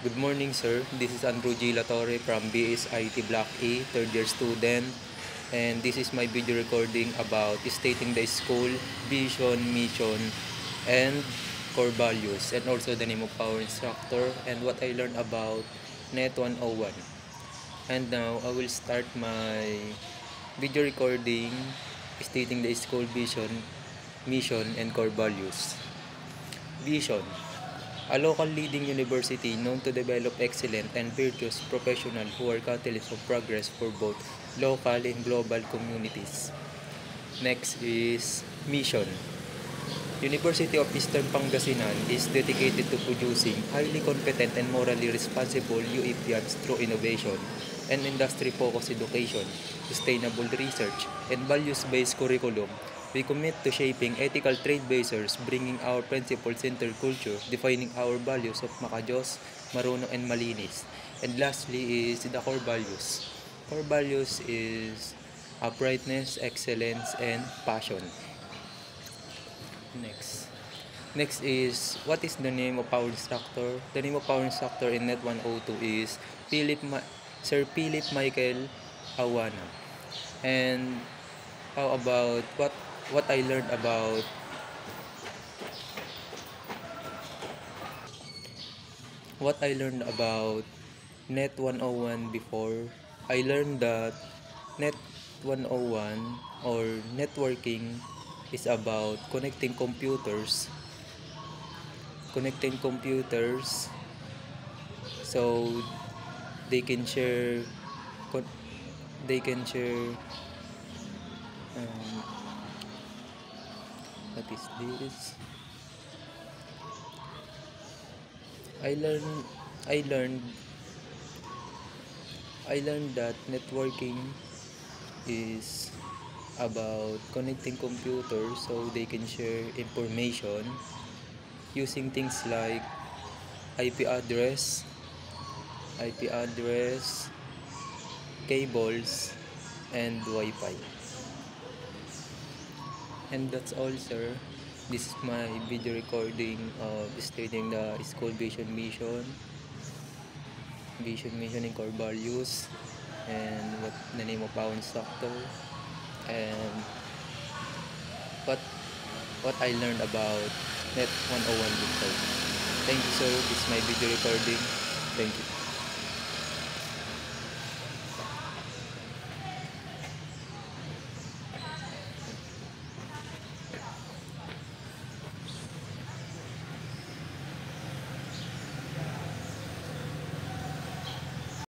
Good morning, sir. This is Andrew G. Latorre from BSIT Block A, third year student. And this is my video recording about stating the school, vision, mission, and core values, and also the name of our instructor and what I learned about NET 101. And now I will start my video recording stating the school vision, mission, and core values. Vision. A local leading university known to develop excellent and virtuous professionals who are catalysts of progress for both local and global communities. Next is mission. University of Eastern Pangasinan is dedicated to producing highly competent and morally responsible UEPians through innovation and industry-focused education, sustainable research, and values-based curriculum. We commit to shaping ethical trailblazers, bringing our principle-centered culture, defining our values of makajos, marunong, and malinis. And lastly is the core values. Core values is uprightness, excellence, and passion. Next is, what is the name of our instructor? The name of our instructor in Net 102 is Sir Philip Michael Awana. And how about what I learned about Net 101 before? I learned that Net 101 or networking is about connecting computers so they can share they can share um, what is this? I learned I learned that networking is about connecting computers so they can share information using things like IP address, cables, and Wi-Fi. And that's all, sir. This is my video recording of stating the school vision and core values, and what the name of our instructor, and what I learned about Net 101 before. Thank you, sir. This is my video recording. Thank you.